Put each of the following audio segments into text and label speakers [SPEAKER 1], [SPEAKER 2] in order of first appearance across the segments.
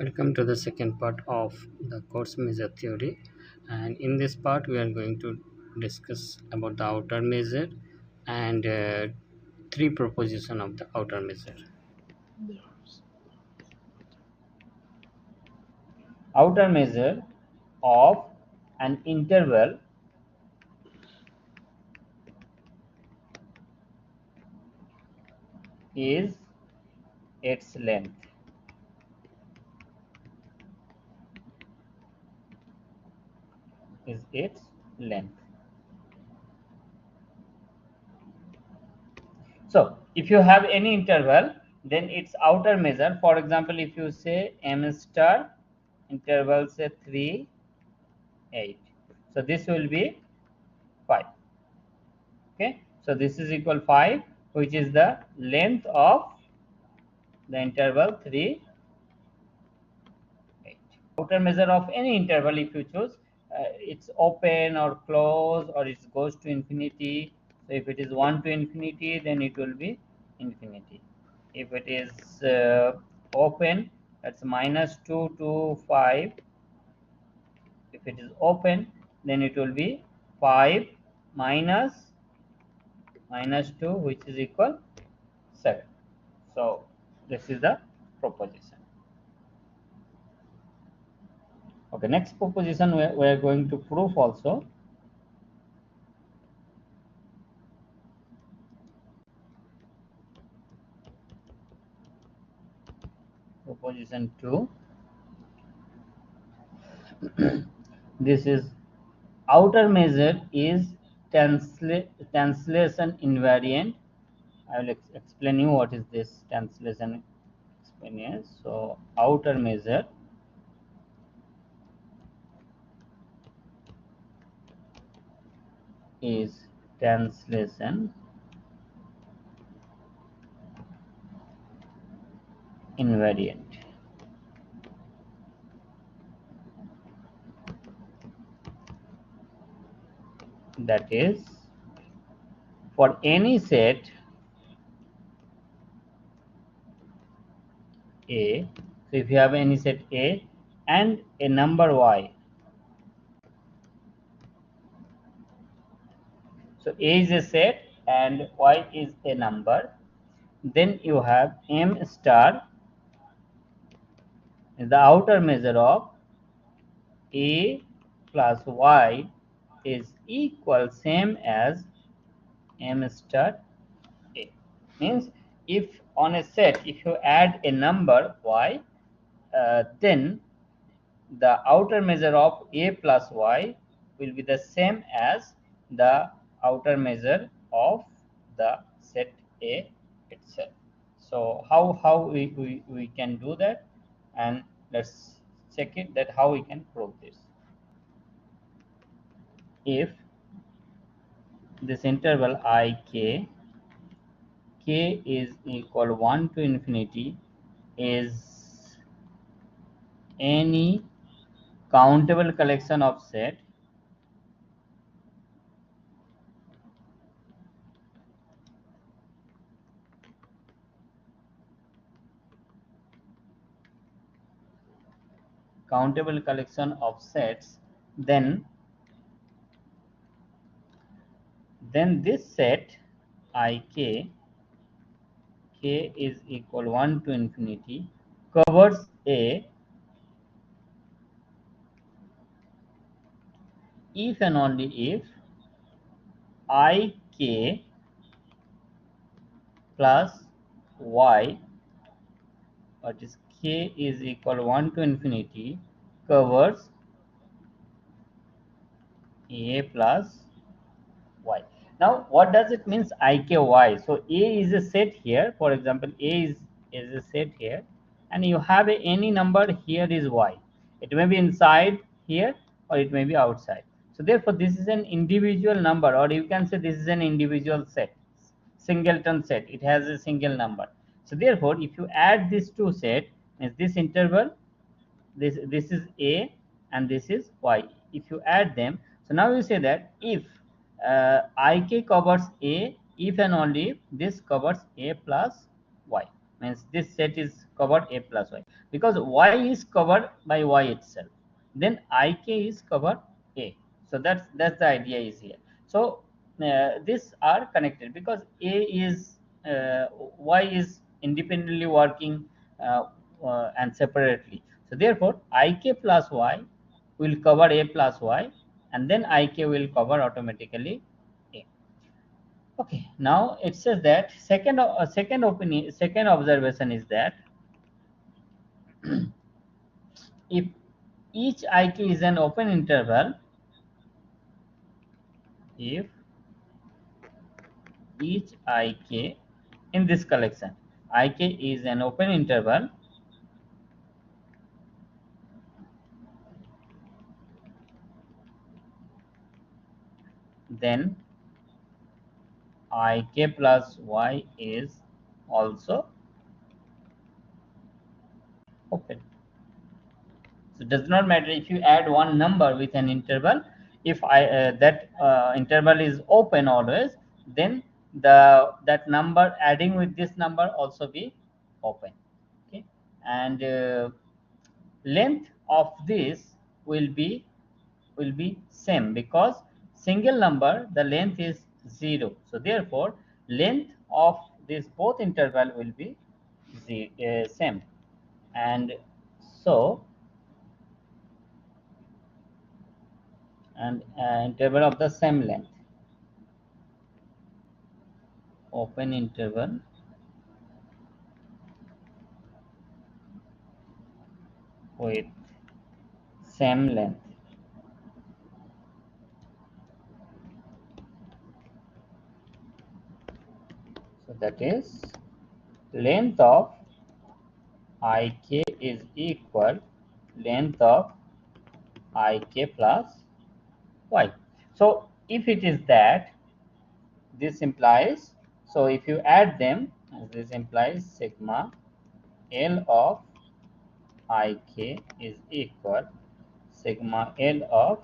[SPEAKER 1] Welcome to the second part of the course measure theory, and in this part we are going to discuss about the outer measure and three proposition of the outer measure.
[SPEAKER 2] Outer measure of an interval is its length. So if you have any interval, then its outer measure, for example, if you say m star interval say 3, 8. So this will be 5. Okay. So this is equal 5, which is the length of the interval 3, 8. Outer measure of any interval, if you choose, it's open or close or it goes to infinity. So if it is 1 to infinity, then it will be infinity. If it is open, that's -2 to 5. If it is open, then it will be 5 minus -2, which is equal 7. So this is the proposition. Okay, next proposition we are going to prove also. Proposition 2. This is outer measure is translation invariant. I will explain you what is this translation invariant. So outer measure is translation invariant. That is, for any set A, so if you have any set A and a number y, so A is a set and y is a number, then you have m star is the outer measure of A plus y is equal same as m star A. Means if on a set, if you add a number y, then the outer measure of A plus y will be the same as the outer measure of the set A itself. So how we can do that, and let's check it that how we can prove this. If this interval I k is equal 1 to infinity is any countable collection of set countable collection of sets, then this set ik k is equal 1 to infinity covers A if and only if ik plus y, what is k is equal 1 to infinity, covers A plus y. Now what does it means iky? So A is a set here, for example A is a set here, and you have any number here is y. It may be inside here or it may be outside. So therefore this is an individual number, or you can say this is an individual set, singleton set. It has a single number. So therefore if you add these two sets, means this interval, this is A and this is y. If you add them, so now you say that if ik covers A, if and only if this covers A plus y. means this set is covered a plus y, because y is covered by y itself, then ik is covered a. So that's the idea is here. So these are connected because a is y is independently working and separately. So therefore ik plus y will cover a plus y, and then ik will cover automatically a. Okay, now it says that second observation is that if each ik is an open interval, if each ik in this collection ik is an open interval, then ik plus y is also open. So it does not matter if you add one number with an interval, if that interval is open always, then that number adding with this number also be open. Okay, and length of this will be same, because single number the length is 0. So therefore length of this both interval will be same, and so and interval of the same length, open interval with same length. So that is length of ik is equal length of ik plus y. So if it is that, this implies, so if you add them, this implies sigma L of ik is equal sigma L of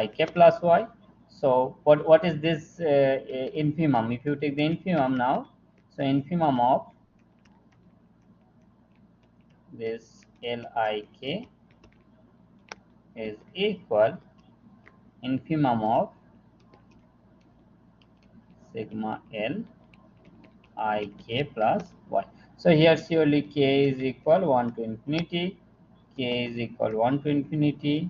[SPEAKER 2] ik plus y. So what is this infimum? If you take the infimum now, so infimum of this lik is equal infimum of sigma L ik plus y. So here surely k is equal 1 to infinity, k is equal 1 to infinity.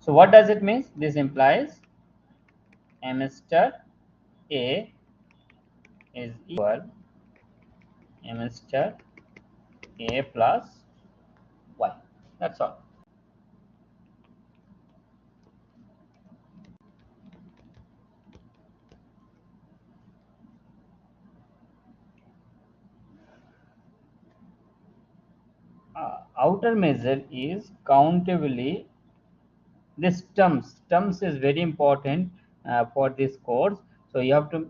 [SPEAKER 2] So what does it mean? This implies m star a is equal m star a plus y. That's all. Outer measure is countably, this terms is very important for this course. So you have to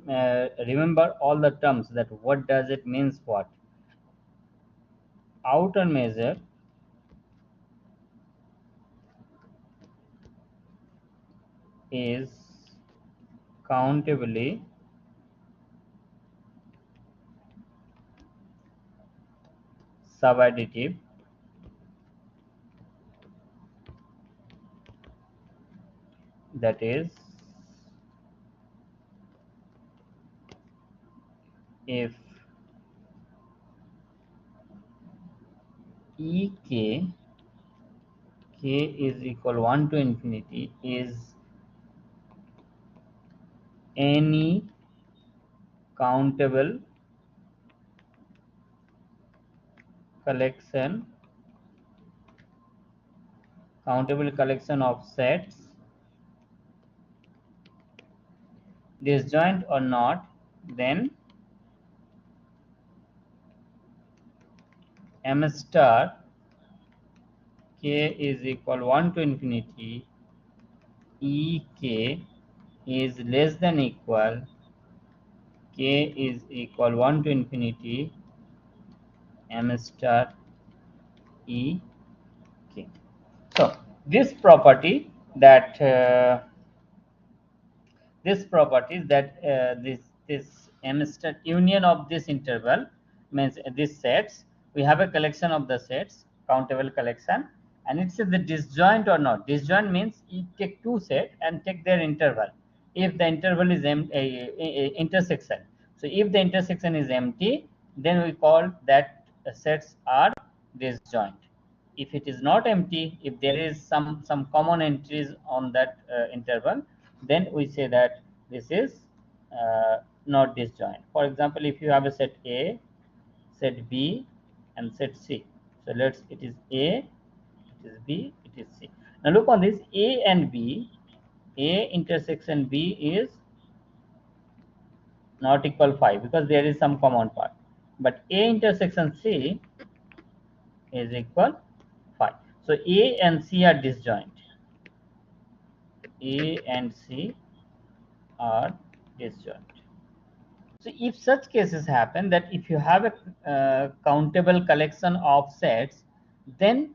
[SPEAKER 2] remember all the terms, that what does it means, what outer measure is countably subadditive, that is if ek k is equal 1 to infinity is any countable collection of sets, disjoint or not, then m star k is equal 1 to infinity ek is less than equal k is equal 1 to infinity m star ek. So this property, that this property is that this M star union of this interval means these sets. We have a collection of the sets, countable collection, and it's the disjoint or not. Disjoint means you take two sets and take their interval. If the interval is intersection, so if the intersection is empty, then we call that sets are disjoint. If it is not empty, if there is some common entries on that interval, then we say that this is not disjoint. For example, if you have a set A, set B, and set C, so let's it is A, it is B, it is C. Now look on this A and B. A intersection B is not equal 5 because there is some common part, but A intersection C is equal 5. So A and C are disjoint. A and C are disjoint. So if such cases happen, that if you have a countable collection of sets, then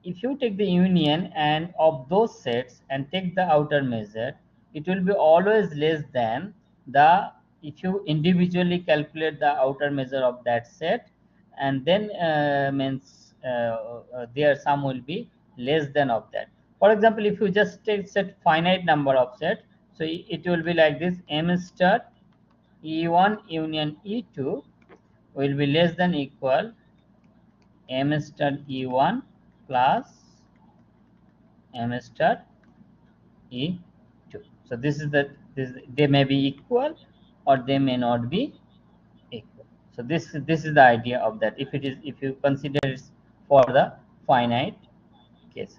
[SPEAKER 2] if you take the union and of those sets and take the outer measure, it will be always less than the, if you individually calculate the outer measure of that set, and then means their sum will be less than of that. For example, if you just take set finite number of set, so it will be like this: M star E1 union E2 will be less than equal M star E1 plus M star E2. So this is they may be equal or they may not be equal. So this is the idea of that. If it is, if you consider it for the finite cases.